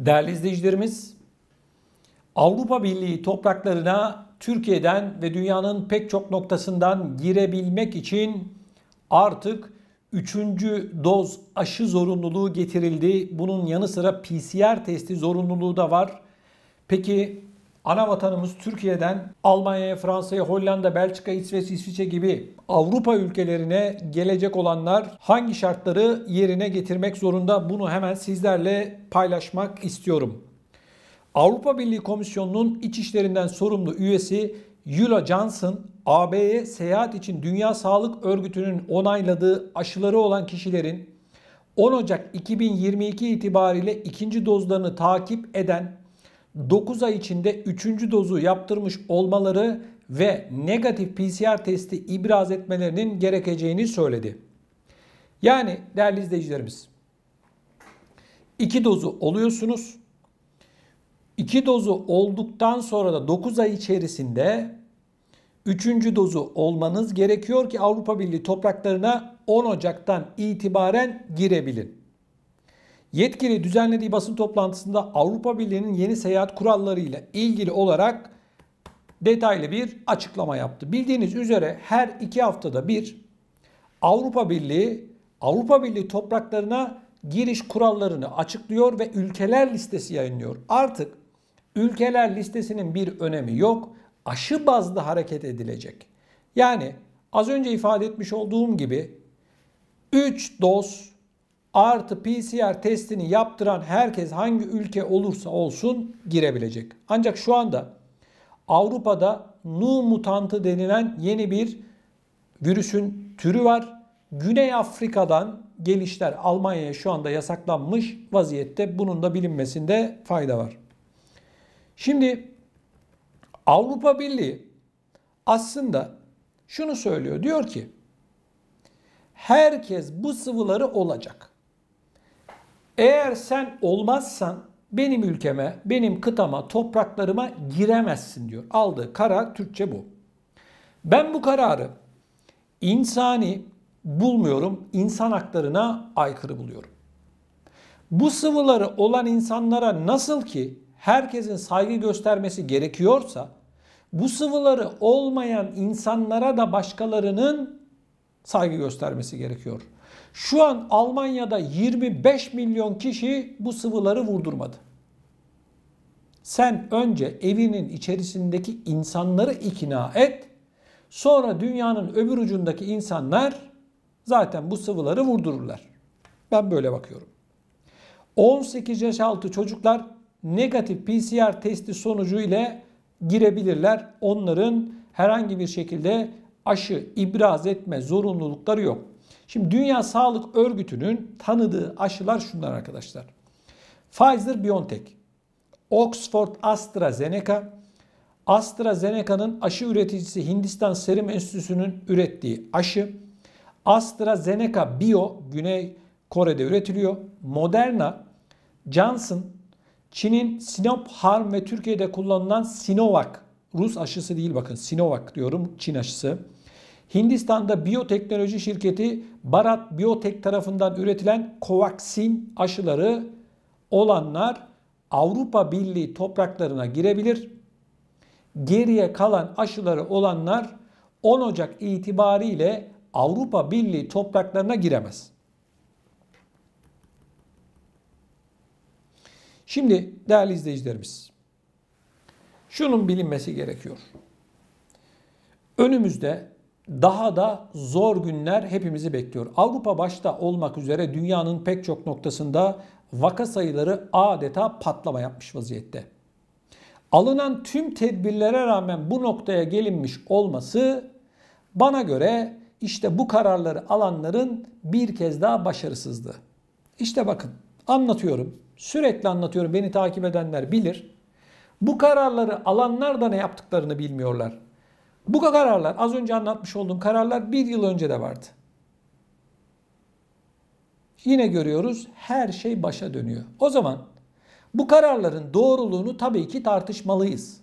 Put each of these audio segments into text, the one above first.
Değerli izleyicilerimiz, Avrupa Birliği topraklarına Türkiye'den ve dünyanın pek çok noktasından girebilmek için artık 3. doz aşı zorunluluğu getirildi. Bunun yanı sıra PCR testi zorunluluğu da var. Peki ana vatanımız Türkiye'den Almanya'ya, Fransa'ya, Hollanda, Belçika, İsveç, İsviçre gibi Avrupa ülkelerine gelecek olanlar hangi şartları yerine getirmek zorunda? Bunu hemen sizlerle paylaşmak istiyorum. Avrupa Birliği Komisyonu'nun iç işlerinden sorumlu üyesi Ulla Johansson, AB'ye seyahat için Dünya Sağlık Örgütü'nün onayladığı aşıları olan kişilerin 10 Ocak 2022 itibariyle ikinci dozlarını takip eden 9 ay içinde 3. dozu yaptırmış olmaları ve negatif PCR testi ibraz etmelerinin gerekeceğini söyledi. Yani değerli izleyicilerimiz, 2 dozu oluyorsunuz. 2 dozu olduktan sonra da 9 ay içerisinde 3. dozu olmanız gerekiyor ki Avrupa Birliği topraklarına 10 Ocak'tan itibaren girebilin. Yetkili düzenlediği basın toplantısında Avrupa Birliği'nin yeni seyahat kuralları ile ilgili olarak detaylı bir açıklama yaptı. Bildiğiniz üzere her 2 haftada bir Avrupa Birliği topraklarına giriş kurallarını açıklıyor ve ülkeler listesi yayınlıyor. Artık ülkeler listesinin bir önemi yok. Aşı bazlı hareket edilecek. Yani az önce ifade etmiş olduğum gibi 3 doz artı PCR testini yaptıran herkes hangi ülke olursa olsun girebilecek. Ancak şu anda Avrupa'da Nu mutantı denilen yeni bir virüsün türü var. Güney Afrika'dan gelişler Almanya'ya şu anda yasaklanmış vaziyette. Bunun da bilinmesinde fayda var. Şimdi Avrupa Birliği aslında şunu söylüyor. Diyor ki herkes bu sıvıları olacak. Eğer sen olmazsan benim ülkeme, benim kıtama, topraklarıma giremezsin diyor. Aldığı karar Türkçe bu. Ben bu kararı insani bulmuyorum, insan haklarına aykırı buluyorum. Bu sıvıları olan insanlara nasıl ki herkesin saygı göstermesi gerekiyorsa, bu sıvıları olmayan insanlara da başkalarının saygı göstermesi gerekiyor. Şu an Almanya'da 25 milyon kişi bu sıvıları vurdurmadı. Sen önce evinin içerisindeki insanları ikna et. Sonra dünyanın öbür ucundaki insanlar zaten bu sıvıları vurdururlar. Ben böyle bakıyorum. 18 yaş altı çocuklar negatif PCR testi sonucu ile girebilirler. Onların herhangi bir şekilde aşı ibraz etme zorunlulukları yok. Şimdi Dünya Sağlık Örgütü'nün tanıdığı aşılar şunlar arkadaşlar. Pfizer-BioNTech, Oxford AstraZeneca, AstraZeneca'nın aşı üreticisi Hindistan Serum Enstitüsü'nün ürettiği aşı, AstraZeneca Bio Güney Kore'de üretiliyor. Moderna, Johnson, Çin'in Sinopharm ve Türkiye'de kullanılan Sinovac, Rus aşısı değil bakın Sinovac diyorum, Çin aşısı. Hindistan'da biyoteknoloji şirketi Bharat Biotech tarafından üretilen Covaxin aşıları olanlar Avrupa Birliği topraklarına girebilir. Geriye kalan aşıları olanlar 10 Ocak itibariyle Avrupa Birliği topraklarına giremez. Şimdi değerli izleyicilerimiz, şunun bilinmesi gerekiyor. Önümüzde daha da zor günler hepimizi bekliyor. Avrupa başta olmak üzere dünyanın pek çok noktasında vaka sayıları adeta patlama yapmış vaziyette. Alınan tüm tedbirlere rağmen bu noktaya gelinmiş olması bana göre işte bu kararları alanların bir kez daha başarısızlığı. İşte bakın anlatıyorum, sürekli anlatıyorum, beni takip edenler bilir. Bu kararları alanlar da ne yaptıklarını bilmiyorlar. Bu kararlar, az önce anlatmış olduğum kararlar 1 yıl önce de vardı. Yine görüyoruz her şey başa dönüyor. O zaman bu kararların doğruluğunu tabii ki tartışmalıyız.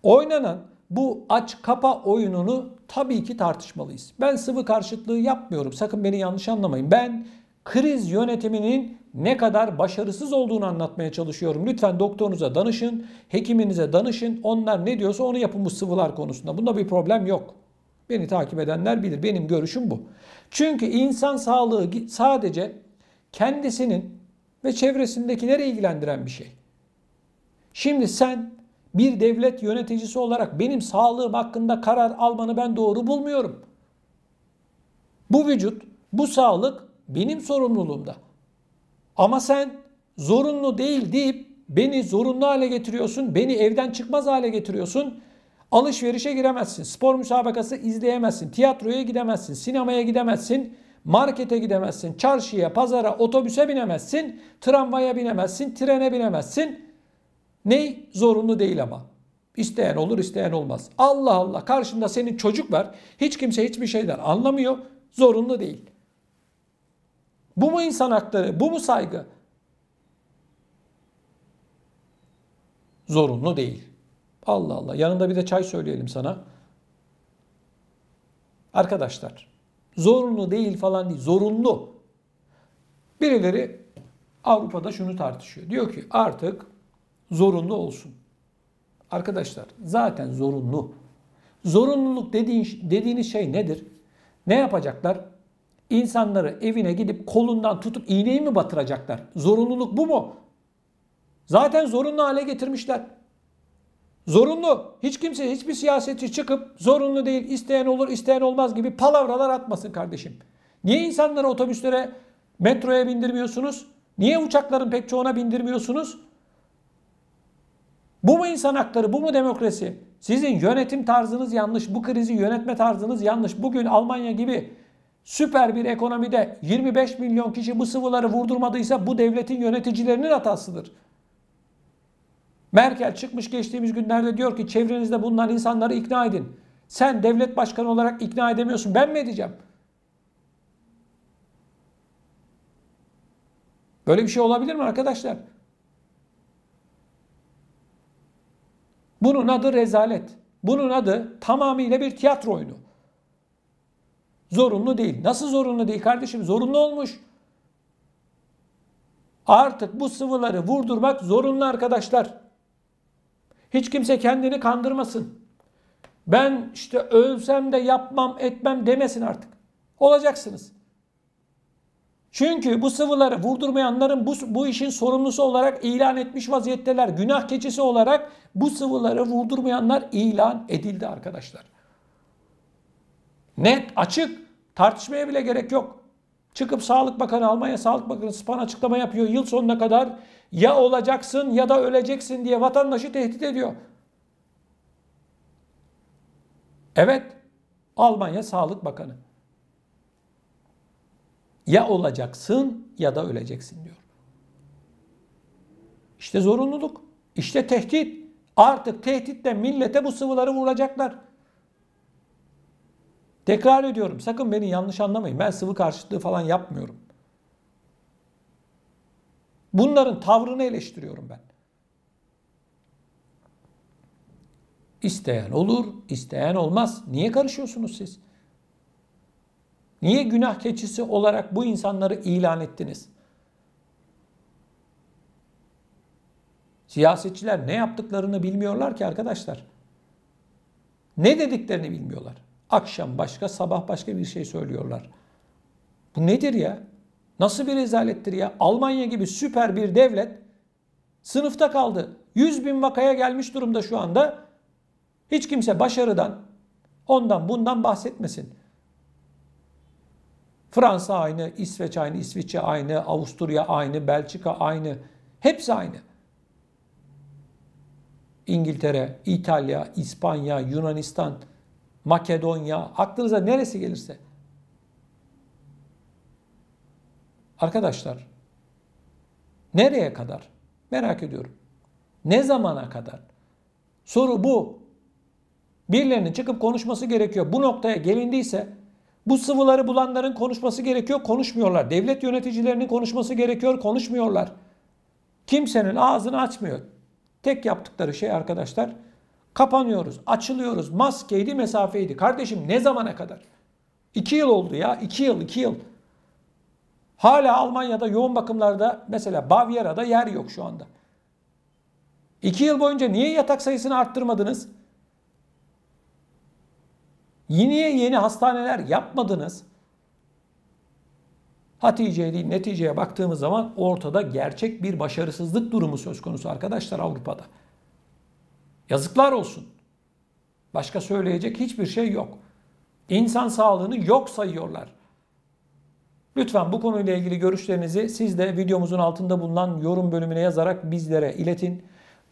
Oynanan bu aç kapa oyununu tabii ki tartışmalıyız. Ben sıvı karşıtlığı yapmıyorum. Sakın beni yanlış anlamayın. Ben kriz yönetiminin ne kadar başarısız olduğunu anlatmaya çalışıyorum. Lütfen doktorunuza danışın, hekiminize danışın. Onlar ne diyorsa onu yapın bu sıvılar konusunda. Bunda bir problem yok. Beni takip edenler bilir. Benim görüşüm bu. Çünkü insan sağlığı sadece kendisinin ve çevresindekileri ilgilendiren bir şey. Şimdi sen bir devlet yöneticisi olarak benim sağlığım hakkında karar almanı ben doğru bulmuyorum. Bu vücut, bu sağlık benim sorumluluğumda. Ama sen zorunlu değil deyip beni zorunlu hale getiriyorsun, beni evden çıkmaz hale getiriyorsun. Alışverişe giremezsin, spor müsabakası izleyemezsin, tiyatroya gidemezsin, sinemaya gidemezsin, markete gidemezsin, çarşıya, pazara, otobüse binemezsin, tramvaya binemezsin, trene binemezsin. Ney? Zorunlu değil ama. İsteyen olur, isteyen olmaz. Allah Allah, karşında senin çocuk var. Hiç kimse hiçbir şeyden anlamıyor. Zorunlu değil. Bu mu insan hakları? Bu mu saygı? Zorunlu değil. Allah Allah. Yanında bir de çay söyleyelim sana. Arkadaşlar, zorunlu değil falan değil. Zorunlu. Birileri Avrupa'da şunu tartışıyor. Diyor ki artık zorunlu olsun. Arkadaşlar zaten zorunlu. Zorunluluk dediğiniz şey nedir? Ne yapacaklar? İnsanları evine gidip kolundan tutup iğneyi mi batıracaklar? Zorunluluk bu mu? Zaten zorunlu hale getirmişler. Zorunlu. Hiç kimse, hiçbir siyasetçi çıkıp zorunlu değil, isteyen olur, isteyen olmaz gibi palavralar atmasın kardeşim. Niye insanları otobüslere, metroya bindirmiyorsunuz? Niye uçakların pek çoğuna bindirmiyorsunuz? Bu mu insan hakları, bu mu demokrasi? Sizin yönetim tarzınız yanlış, bu krizi yönetme tarzınız yanlış. Bugün Almanya gibi süper bir ekonomide 25 milyon kişi bu sıvıları vurdurmadıysa bu devletin yöneticilerinin hatasıdır. Merkel çıkmış geçtiğimiz günlerde diyor ki çevrenizde bulunan insanları ikna edin. Sen devlet başkanı olarak ikna edemiyorsun. Ben mi edeceğim? Böyle bir şey olabilir mi arkadaşlar? Bunun adı rezalet. Bunun adı tamamıyla bir tiyatro oyunu. Zorunlu değil. Nasıl zorunlu değil kardeşim? Zorunlu olmuş. Artık bu sıvıları vurdurmak zorunlu arkadaşlar. Hiç kimse kendini kandırmasın. Ben işte ölsem de yapmam etmem demesin artık. Olacaksınız. Çünkü bu sıvıları vurdurmayanların bu işin sorumlusu olarak ilan etmiş vaziyetteler. Günah keçisi olarak bu sıvıları vurdurmayanlar ilan edildi arkadaşlar. Net, açık. Tartışmaya bile gerek yok. Çıkıp Sağlık Bakanı, Almanya Sağlık Bakanı Spahn açıklama yapıyor. Yıl sonuna kadar ya olacaksın ya da öleceksin diye vatandaşı tehdit ediyor. Evet, Almanya Sağlık Bakanı. Ya olacaksın ya da öleceksin diyor. İşte zorunluluk. İşte tehdit. Artık tehditle millete bu sıvıları vuracaklar. Tekrar ediyorum. Sakın beni yanlış anlamayın. Ben sıvı karşıtlığı falan yapmıyorum. Bunların tavrını eleştiriyorum ben. İsteyen olur, isteyen olmaz. Niye karışıyorsunuz siz? Niye günah keçisi olarak bu insanları ilan ettiniz? Siyasetçiler ne yaptıklarını bilmiyorlar ki arkadaşlar. Ne dediklerini bilmiyorlar. Akşam başka, sabah başka bir şey söylüyorlar. Bu nedir ya? Nasıl bir rezalettir ya? Almanya gibi süper bir devlet sınıfta kaldı. 100.000 vakaya gelmiş durumda şu anda. Hiç kimse başarıdan, ondan bundan bahsetmesin. Fransa aynı, İsveç aynı, İsviçre aynı, Avusturya aynı, Belçika aynı. Hepsi aynı. İngiltere, İtalya, İspanya, Yunanistan, Makedonya, aklınıza neresi gelirse. Arkadaşlar, nereye kadar? Merak ediyorum. Ne zamana kadar? Soru bu. Birilerinin çıkıp konuşması gerekiyor. Bu noktaya gelindiyse bu sıvıları bulanların konuşması gerekiyor, konuşmuyorlar. Devlet yöneticilerinin konuşması gerekiyor, konuşmuyorlar. Kimsenin ağzını açmıyor. Tek yaptıkları şey arkadaşlar, kapanıyoruz, açılıyoruz, maskeydi, mesafeydi. Kardeşim ne zamana kadar? 2 yıl oldu ya, 2 yıl. Hala Almanya'da yoğun bakımlarda mesela Bavyera'da yer yok şu anda. 2 yıl boyunca niye yatak sayısını arttırmadınız? Niye yeni hastaneler yapmadınız? Neticeye baktığımız zaman ortada gerçek bir başarısızlık durumu söz konusu arkadaşlar Avrupa'da. Yazıklar olsun. Başka söyleyecek hiçbir şey yok. İnsan sağlığını yok sayıyorlar. Lütfen bu konuyla ilgili görüşlerinizi siz de videomuzun altında bulunan yorum bölümüne yazarak bizlere iletin.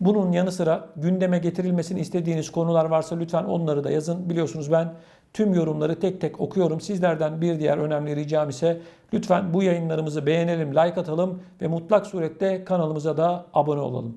Bunun yanı sıra gündeme getirilmesini istediğiniz konular varsa lütfen onları da yazın. Biliyorsunuz ben tüm yorumları tek tek okuyorum. Sizlerden bir diğer önemli ricam ise lütfen bu yayınlarımızı beğenelim, like atalım ve mutlak surette kanalımıza da abone olalım.